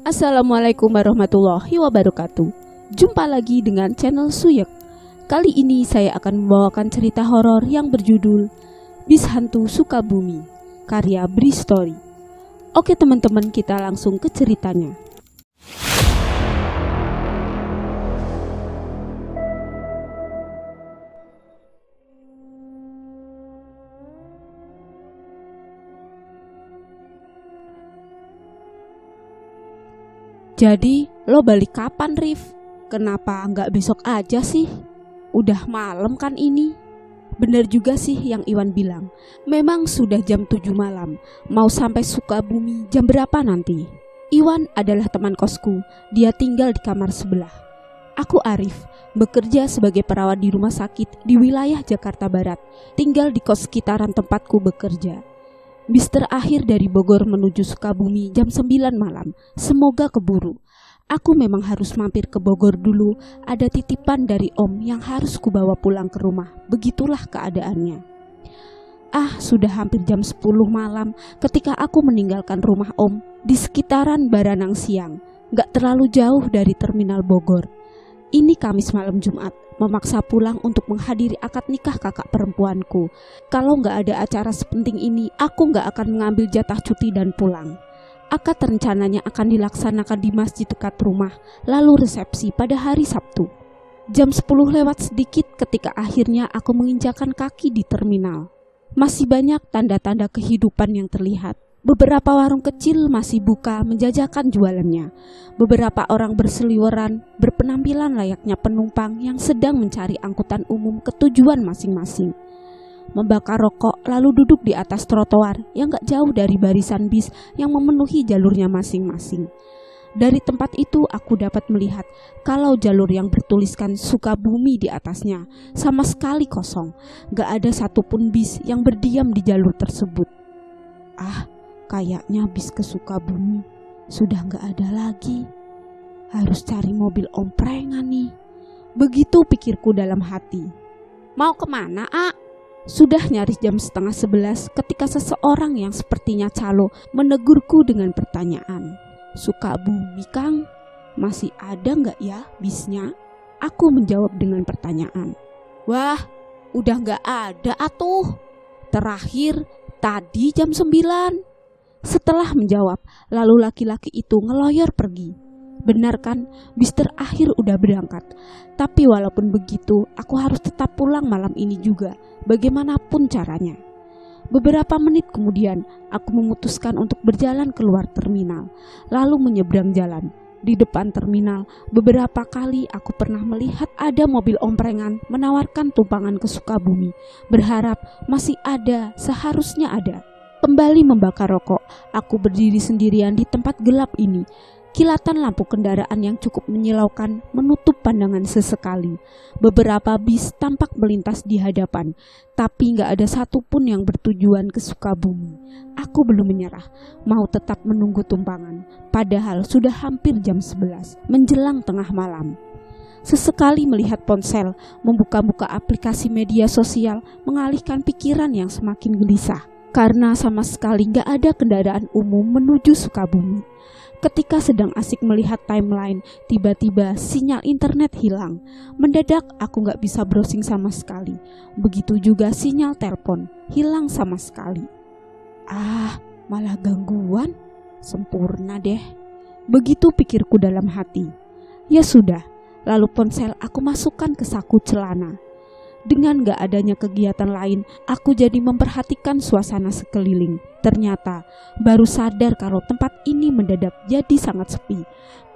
Assalamualaikum warahmatullahi wabarakatuh. Jumpa lagi dengan channel Suyek. Kali ini saya akan membawakan cerita horor yang berjudul Bis Hantu Sukabumi, karya Bri Story. Oke teman-teman, kita langsung ke ceritanya. Jadi, lo balik kapan, Rif? Kenapa nggak besok aja sih? Udah malam kan ini? Bener juga sih yang Iwan bilang. Memang sudah jam 7 malam. Mau sampai Sukabumi jam berapa nanti? Iwan adalah teman kosku. Dia tinggal di kamar sebelah. Aku Arif, bekerja sebagai perawat di rumah sakit di wilayah Jakarta Barat. Tinggal di kos sekitaran tempatku bekerja. Bis terakhir dari Bogor menuju Sukabumi jam 9 malam. Semoga keburu. Aku memang harus mampir ke Bogor dulu. Ada titipan dari Om yang harus kubawa pulang ke rumah. Begitulah keadaannya. Sudah hampir jam 10 malam ketika aku meninggalkan rumah Om di sekitaran Baranang Siang. Gak terlalu jauh dari terminal Bogor. Ini Kamis malam Jumat. Memaksa pulang untuk menghadiri akad nikah kakak perempuanku. Kalau nggak ada acara sepenting ini, aku nggak akan mengambil jatah cuti dan pulang. Akad rencananya akan dilaksanakan di masjid dekat rumah, lalu resepsi pada hari Sabtu. Jam 10 lewat sedikit ketika akhirnya aku menginjakan kaki di terminal. Masih banyak tanda-tanda kehidupan yang terlihat. Beberapa warung kecil masih buka menjajakan jualannya. Beberapa orang berseliweran, berpenampilan layaknya penumpang yang sedang mencari angkutan umum ke tujuan masing-masing. Membakar rokok lalu duduk di atas trotoar yang gak jauh dari barisan bis yang memenuhi jalurnya masing-masing. Dari tempat itu aku dapat melihat kalau jalur yang bertuliskan Sukabumi di atasnya sama sekali kosong. Gak ada satupun bis yang berdiam di jalur tersebut. Kayaknya bis ke Sukabumi sudah gak ada lagi. Harus cari mobil omprengan nih. Begitu pikirku dalam hati. Mau kemana, Sudah nyaris jam 10:30 ketika seseorang yang sepertinya calo menegurku dengan pertanyaan. Sukabumi, Kang? Masih ada gak ya bisnya? Aku menjawab dengan pertanyaan. Wah, udah gak ada atuh. Terakhir tadi jam 9. Setelah menjawab, lalu laki-laki itu ngeloyor pergi. Benar kan, bis terakhir udah berangkat. Tapi walaupun begitu, aku harus tetap pulang malam ini juga, bagaimanapun caranya. Beberapa menit kemudian, aku memutuskan untuk berjalan keluar terminal, lalu menyeberang jalan. Di depan terminal, beberapa kali aku pernah melihat ada mobil omprengan menawarkan tumpangan ke Sukabumi. Berharap masih ada, seharusnya ada. Kembali membakar rokok, aku berdiri sendirian di tempat gelap ini. Kilatan lampu kendaraan yang cukup menyilaukan menutup pandangan sesekali. Beberapa bis tampak melintas di hadapan, tapi gak ada satupun yang bertujuan ke Sukabumi. Aku belum menyerah, mau tetap menunggu tumpangan. Padahal sudah hampir jam 11, menjelang tengah malam. Sesekali melihat ponsel, membuka-buka aplikasi media sosial, mengalihkan pikiran yang semakin gelisah. Karena sama sekali gak ada kendaraan umum menuju Sukabumi. Ketika sedang asik melihat timeline, tiba-tiba sinyal internet hilang. Mendadak aku gak bisa browsing sama sekali. Begitu juga sinyal telepon, hilang sama sekali. Malah gangguan? Sempurna deh. Begitu pikirku dalam hati. Ya sudah, lalu ponsel aku masukkan ke saku celana. Dengan gak adanya kegiatan lain, aku jadi memperhatikan suasana sekeliling. Ternyata baru sadar kalau tempat ini mendadak jadi sangat sepi.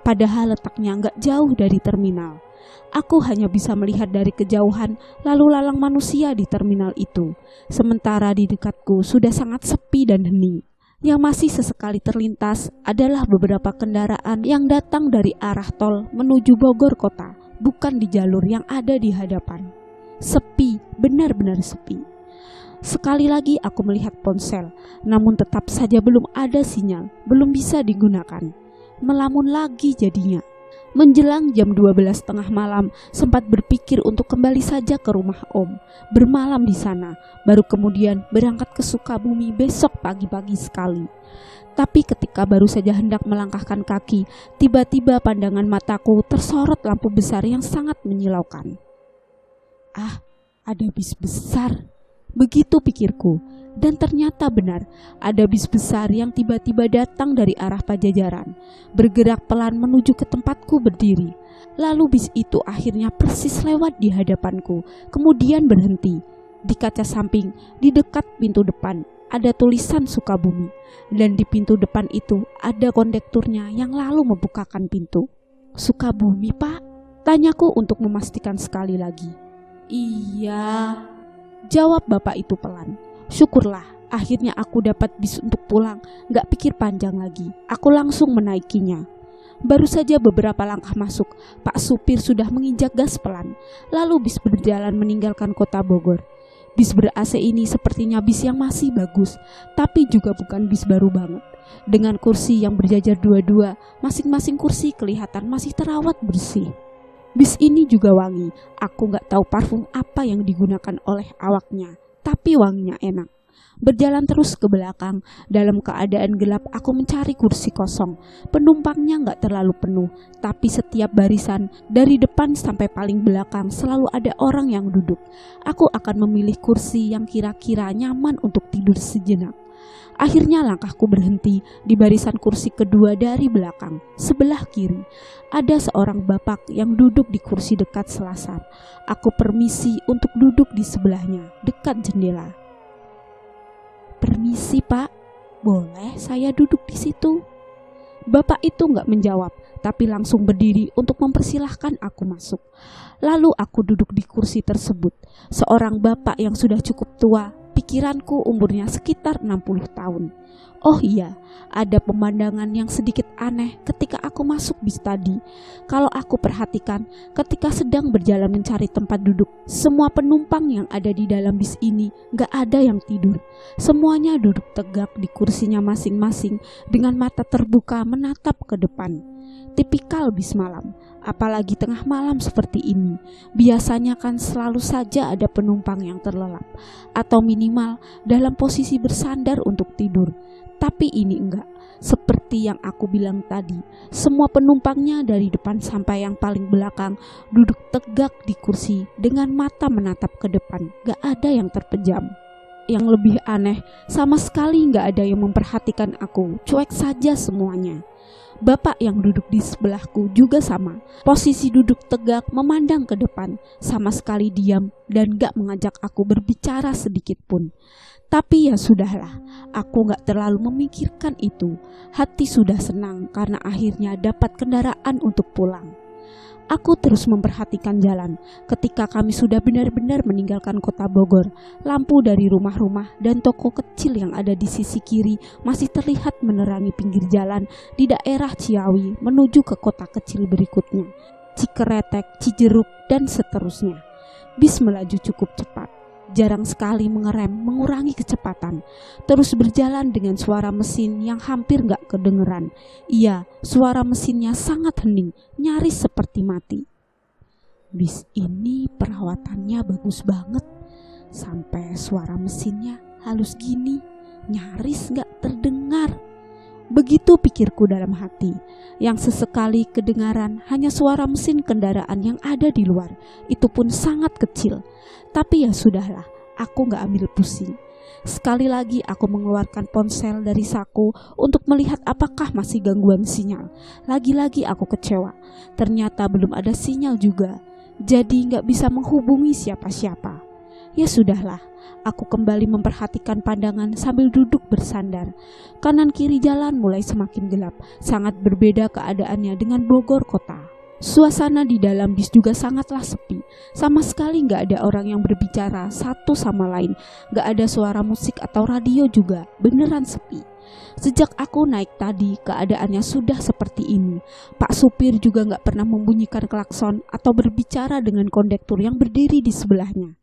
Padahal letaknya gak jauh dari terminal. Aku hanya bisa melihat dari kejauhan lalu lalang manusia di terminal itu. Sementara di dekatku sudah sangat sepi dan hening. Yang masih sesekali terlintas adalah beberapa kendaraan yang datang dari arah tol menuju Bogor kota, bukan di jalur yang ada di hadapan. Sepi, benar-benar sepi. Sekali lagi aku melihat ponsel, namun tetap saja belum ada sinyal, belum bisa digunakan. Melamun lagi jadinya. Menjelang jam 12 tengah malam, sempat berpikir untuk kembali saja ke rumah Om, bermalam di sana, baru kemudian berangkat ke Sukabumi besok pagi-pagi sekali. Tapi ketika baru saja hendak melangkahkan kaki, tiba-tiba pandangan mataku tersorot lampu besar yang sangat menyilaukan. Ah, ada bis besar. Begitu pikirku, dan ternyata benar, ada bis besar yang tiba-tiba datang dari arah Pajajaran, bergerak pelan menuju ke tempatku berdiri. Lalu bis itu akhirnya persis lewat di hadapanku, kemudian berhenti. Di kaca samping, di dekat pintu depan, ada tulisan Sukabumi, dan di pintu depan itu ada kondekturnya yang lalu membukakan pintu. "Sukabumi, Pak?" tanyaku untuk memastikan sekali lagi. "Iya," jawab bapak itu pelan. Syukurlah, akhirnya aku dapat bis untuk pulang. Gak pikir panjang lagi, aku langsung menaikinya. Baru saja beberapa langkah masuk, Pak supir sudah menginjak gas pelan. Lalu bis berjalan meninggalkan kota Bogor. Bis ber-AC ini sepertinya bis yang masih bagus, tapi juga bukan bis baru banget. Dengan kursi yang berjajar dua-dua, masing-masing kursi kelihatan masih terawat bersih. Bis ini juga wangi. Aku gak tahu parfum apa yang digunakan oleh awaknya, tapi wanginya enak. Berjalan terus ke belakang, dalam keadaan gelap aku mencari kursi kosong. Penumpangnya gak terlalu penuh, tapi setiap barisan dari depan sampai paling belakang selalu ada orang yang duduk. Aku akan memilih kursi yang kira-kira nyaman untuk tidur sejenak. Akhirnya langkahku berhenti di barisan kursi kedua dari belakang. Sebelah kiri ada seorang bapak yang duduk di kursi dekat selasar. Aku permisi untuk duduk di sebelahnya, dekat jendela. "Permisi, Pak, boleh saya duduk di situ?" Bapak itu gak menjawab, tapi langsung berdiri untuk mempersilahkan aku masuk. Lalu aku duduk di kursi tersebut. Seorang bapak yang sudah cukup tua. Pikiranku umurnya sekitar 60 tahun. Oh iya, ada pemandangan yang sedikit aneh ketika aku masuk bis tadi. Kalau aku perhatikan, ketika sedang berjalan mencari tempat duduk, semua penumpang yang ada di dalam bis ini gak ada yang tidur. Semuanya duduk tegak di kursinya masing-masing dengan mata terbuka menatap ke depan. Tipikal bis malam, apalagi tengah malam seperti ini. Biasanya kan selalu saja ada penumpang yang terlelap, atau minimal dalam posisi bersandar untuk tidur. Tapi ini enggak. Seperti yang aku bilang tadi, semua penumpangnya dari depan sampai yang paling belakang duduk tegak di kursi dengan mata menatap ke depan. Gak ada yang terpejam. Yang lebih aneh, sama sekali gak ada yang memperhatikan aku. Cuek saja semuanya. Bapak yang duduk di sebelahku juga sama. Posisi duduk tegak memandang ke depan, sama sekali diam dan gak mengajak aku berbicara sedikit pun. Tapi ya sudahlah, aku gak terlalu memikirkan itu. Hati sudah senang karena akhirnya dapat kendaraan untuk pulang. Aku terus memperhatikan jalan. Ketika kami sudah benar-benar meninggalkan kota Bogor, lampu dari rumah-rumah dan toko kecil yang ada di sisi kiri masih terlihat menerangi pinggir jalan di daerah Ciawi menuju ke kota kecil berikutnya, Cikeretek, Cijeruk, dan seterusnya. Bis melaju cukup cepat. Jarang sekali mengerem, mengurangi kecepatan. Terus berjalan dengan suara mesin yang hampir gak kedengeran. Iya, suara mesinnya sangat hening, nyaris seperti mati. Bis ini perawatannya bagus banget. Sampai suara mesinnya halus gini, nyaris gak terdengar. Begitu pikirku dalam hati. Yang sesekali kedengaran hanya suara mesin kendaraan yang ada di luar. Itu pun sangat kecil. Tapi ya sudahlah, aku gak ambil pusing. Sekali lagi aku mengeluarkan ponsel dari saku untuk melihat apakah masih gangguan sinyal. Lagi-lagi aku kecewa. Ternyata belum ada sinyal juga. Jadi gak bisa menghubungi siapa-siapa. Ya sudahlah, aku kembali memperhatikan pandangan sambil duduk bersandar. Kanan kiri jalan mulai semakin gelap, sangat berbeda keadaannya dengan Bogor kota. Suasana di dalam bis juga sangatlah sepi. Sama sekali gak ada orang yang berbicara satu sama lain. Gak ada suara musik atau radio juga, beneran sepi. Sejak aku naik tadi, keadaannya sudah seperti ini. Pak supir juga gak pernah membunyikan klakson atau berbicara dengan kondektur yang berdiri di sebelahnya.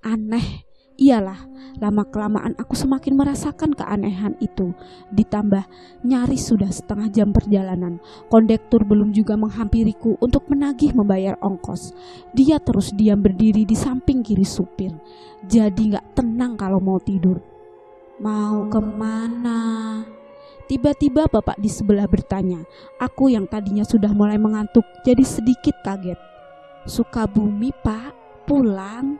Aneh, Iyalah, lama-kelamaan aku semakin merasakan keanehan itu. Ditambah nyaris sudah setengah jam perjalanan. Kondektur belum juga menghampiriku untuk menagih membayar ongkos. Dia terus diam berdiri di samping kiri supir. Jadi gak tenang kalau mau tidur. "Mau kemana?" Tiba-tiba bapak di sebelah bertanya. Aku yang tadinya sudah mulai mengantuk jadi sedikit kaget. "Sukabumi, Pak, pulang?"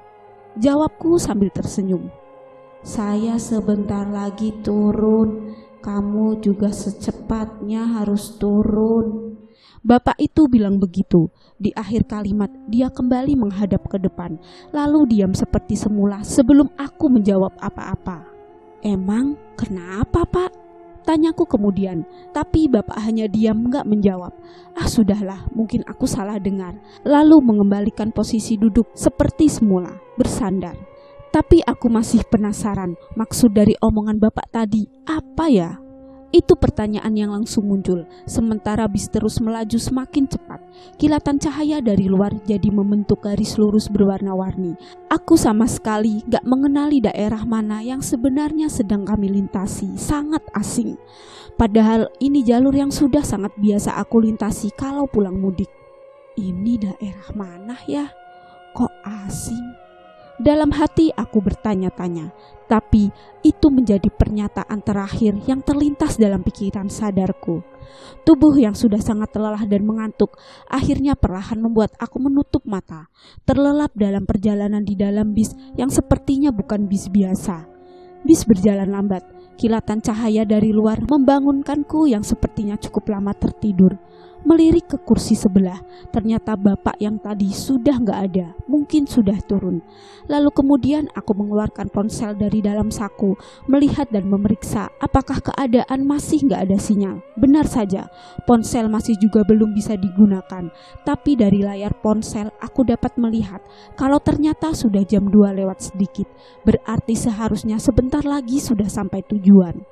jawabku sambil tersenyum. "Saya sebentar lagi turun, kamu juga secepatnya harus turun." Bapak itu bilang begitu. Di akhir kalimat dia kembali menghadap ke depan, lalu diam seperti semula sebelum aku menjawab apa-apa. "Emang kenapa, Pak?" tanyaku kemudian, tapi bapak hanya diam gak menjawab. Sudahlah, mungkin aku salah dengar. Lalu mengembalikan posisi duduk seperti semula, bersandar. Tapi aku masih penasaran, maksud dari omongan bapak tadi apa ya? Itu pertanyaan yang langsung muncul, sementara bis terus melaju semakin cepat. Kilatan cahaya dari luar jadi membentuk garis lurus berwarna-warni. Aku sama sekali gak mengenali daerah mana yang sebenarnya sedang kami lintasi, sangat asing. Padahal ini jalur yang sudah sangat biasa aku lintasi kalau pulang mudik. Ini daerah mana ya? Kok asing? Dalam hati aku bertanya-tanya, tapi itu menjadi pernyataan terakhir yang terlintas dalam pikiran sadarku. Tubuh yang sudah sangat lelah dan mengantuk akhirnya perlahan membuat aku menutup mata, terlelap dalam perjalanan di dalam bis yang sepertinya bukan bis biasa. Bis berjalan lambat, kilatan cahaya dari luar membangunkanku yang sepertinya cukup lama tertidur. Melirik ke kursi sebelah, ternyata bapak yang tadi sudah gak ada, mungkin sudah turun. Lalu kemudian aku mengeluarkan ponsel dari dalam saku, melihat dan memeriksa apakah keadaan masih gak ada sinyal. Benar saja, ponsel masih juga belum bisa digunakan, tapi dari layar ponsel aku dapat melihat kalau ternyata sudah jam 2 lewat sedikit, berarti seharusnya sebentar lagi sudah sampai tujuan.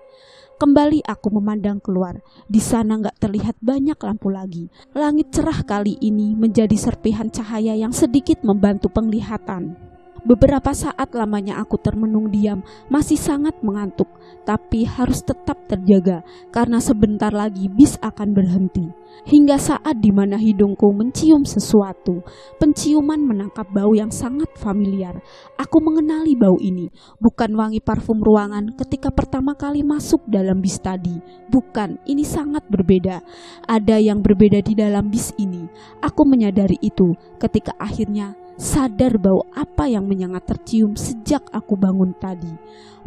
Kembali aku memandang keluar. Di sana gak terlihat banyak lampu lagi. Langit cerah kali ini menjadi serpihan cahaya yang sedikit membantu penglihatan. Beberapa saat lamanya aku termenung diam, masih sangat mengantuk, tapi harus tetap terjaga karena sebentar lagi bis akan berhenti. Hingga saat dimana hidungku mencium sesuatu, penciuman menangkap bau yang sangat familiar. Aku mengenali bau ini, bukan wangi parfum ruangan ketika pertama kali masuk dalam bis tadi. Bukan, ini sangat berbeda. Ada yang berbeda di dalam bis ini. Aku menyadari itu ketika akhirnya sadar bau apa yang menyengat tercium sejak aku bangun tadi.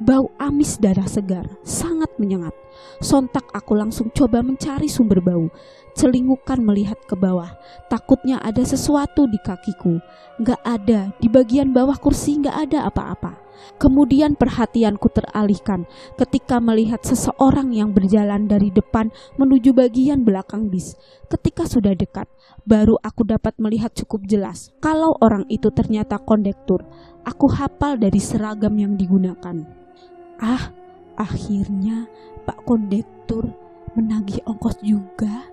Bau amis darah segar, sangat menyengat. Sontak aku langsung coba mencari sumber bau. Celingukan melihat ke bawah, takutnya ada sesuatu di kakiku. Gak ada, di bagian bawah kursi gak ada apa-apa. Kemudian perhatianku teralihkan ketika melihat seseorang yang berjalan dari depan menuju bagian belakang bis. Ketika sudah dekat, baru aku dapat melihat cukup jelas kalau orang itu ternyata kondektur. Aku hafal dari seragam yang digunakan. Akhirnya Pak Kondektur menagih ongkos juga.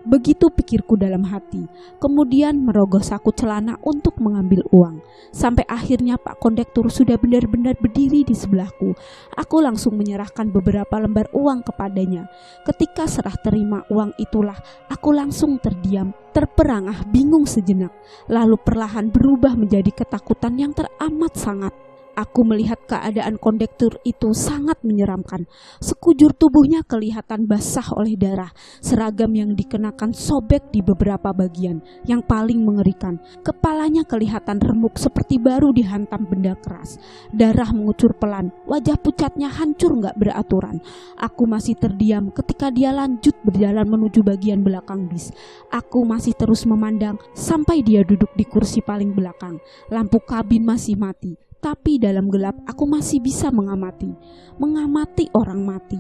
Begitu pikirku dalam hati. Kemudian merogoh saku celana untuk mengambil uang. Sampai akhirnya Pak Kondektur sudah benar-benar berdiri di sebelahku. Aku langsung menyerahkan beberapa lembar uang kepadanya. Ketika serah terima uang itulah aku langsung terdiam, terperangah, bingung sejenak. Lalu perlahan berubah menjadi ketakutan yang teramat sangat. Aku melihat keadaan kondektur itu sangat menyeramkan. Sekujur tubuhnya kelihatan basah oleh darah. Seragam yang dikenakan sobek di beberapa bagian. Yang paling mengerikan, kepalanya kelihatan remuk seperti baru dihantam benda keras. Darah mengucur pelan, wajah pucatnya hancur gak beraturan. Aku masih terdiam ketika dia lanjut berjalan menuju bagian belakang bis. Aku masih terus memandang sampai dia duduk di kursi paling belakang. Lampu kabin masih mati. Tapi dalam gelap aku masih bisa mengamati orang mati.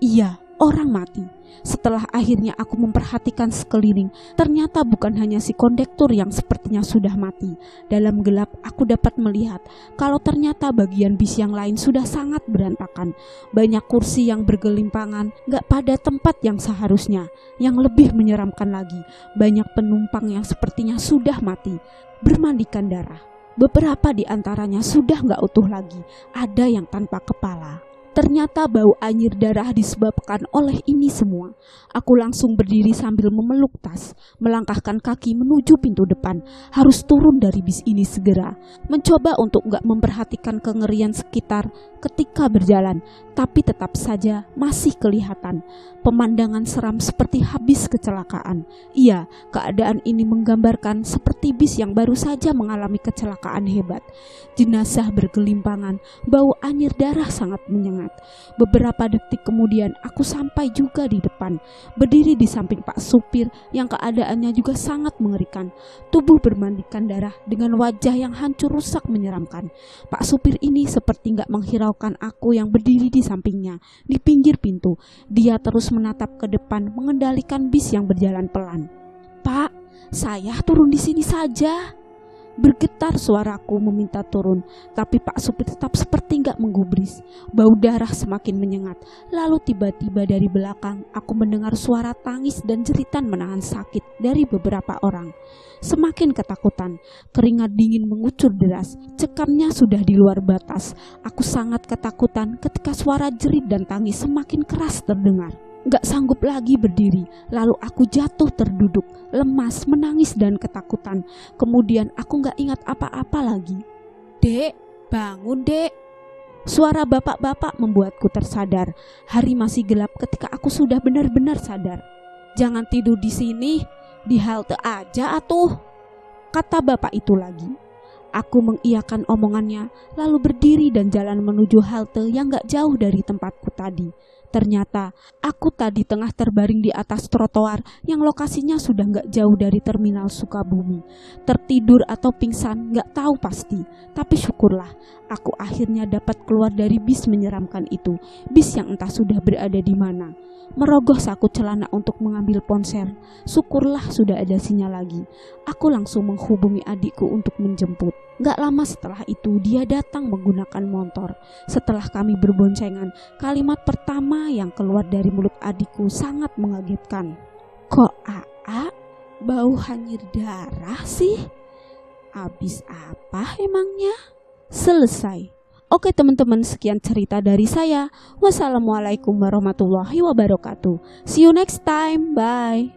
Iya, orang mati. Setelah akhirnya aku memperhatikan sekeliling, ternyata bukan hanya si kondektur yang sepertinya sudah mati. Dalam gelap aku dapat melihat kalau ternyata bagian bis yang lain sudah sangat berantakan. Banyak kursi yang bergelimpangan, gak pada tempat yang seharusnya. Yang lebih menyeramkan lagi, banyak penumpang yang sepertinya sudah mati, bermandikan darah. Beberapa di antaranya sudah nggak utuh lagi, ada yang tanpa kepala. Ternyata bau anyir darah disebabkan oleh ini semua. Aku langsung berdiri sambil memeluk tas, melangkahkan kaki menuju pintu depan. Harus turun dari bis ini segera. Mencoba untuk nggak memperhatikan kengerian sekitar ketika berjalan, tapi tetap saja masih kelihatan. Pemandangan seram seperti habis kecelakaan. Iya, keadaan ini menggambarkan seperti bis yang baru saja mengalami kecelakaan hebat. Jenazah bergelimpangan, bau anyir darah sangat menyengat. Beberapa detik kemudian aku sampai juga di depan, berdiri di samping Pak Supir yang keadaannya juga sangat mengerikan. Tubuh bermandikan darah dengan wajah yang hancur rusak menyeramkan. Pak Supir ini seperti gak menghiraukan aku yang berdiri di sampingnya, di pinggir pintu. Dia terus menatap ke depan mengendalikan bis yang berjalan pelan. "Pak, saya turun di sini saja." Bergetar suaraku meminta turun, tapi Pak Supir tetap seperti gak menggubris. Bau darah semakin menyengat. Lalu tiba-tiba dari belakang aku mendengar suara tangis dan jeritan menahan sakit dari beberapa orang. Semakin ketakutan, keringat dingin mengucur deras. Cekamnya sudah di luar batas. Aku sangat ketakutan ketika suara jerit dan tangis semakin keras terdengar. Gak sanggup lagi berdiri, lalu aku jatuh terduduk, lemas, menangis dan ketakutan. Kemudian aku gak ingat apa-apa lagi. "Dek, bangun dek." Suara bapak-bapak membuatku tersadar. Hari masih gelap ketika aku sudah benar-benar sadar. "Jangan tidur di sini, di halte aja atuh," kata bapak itu lagi. Aku mengiyakan omongannya, lalu berdiri dan jalan menuju halte yang gak jauh dari tempatku tadi. Ternyata aku tadi tengah terbaring di atas trotoar yang lokasinya sudah gak jauh dari terminal Sukabumi. Tertidur atau pingsan gak tahu pasti, tapi syukurlah aku akhirnya dapat keluar dari bis menyeramkan itu. Bis yang entah sudah berada di mana. Merogoh saku celana untuk mengambil ponsel. Syukurlah sudah ada sinyal lagi. Aku langsung menghubungi adikku untuk menjemput. Gak lama setelah itu dia datang menggunakan motor. Setelah kami berboncengan, kalimat pertama yang keluar dari mulut adikku sangat mengagetkan. "Kok Aa bau hanyir darah sih? Abis apa emangnya?" Selesai. Oke teman-teman, sekian cerita dari saya. Wassalamualaikum warahmatullahi wabarakatuh. See you next time. Bye.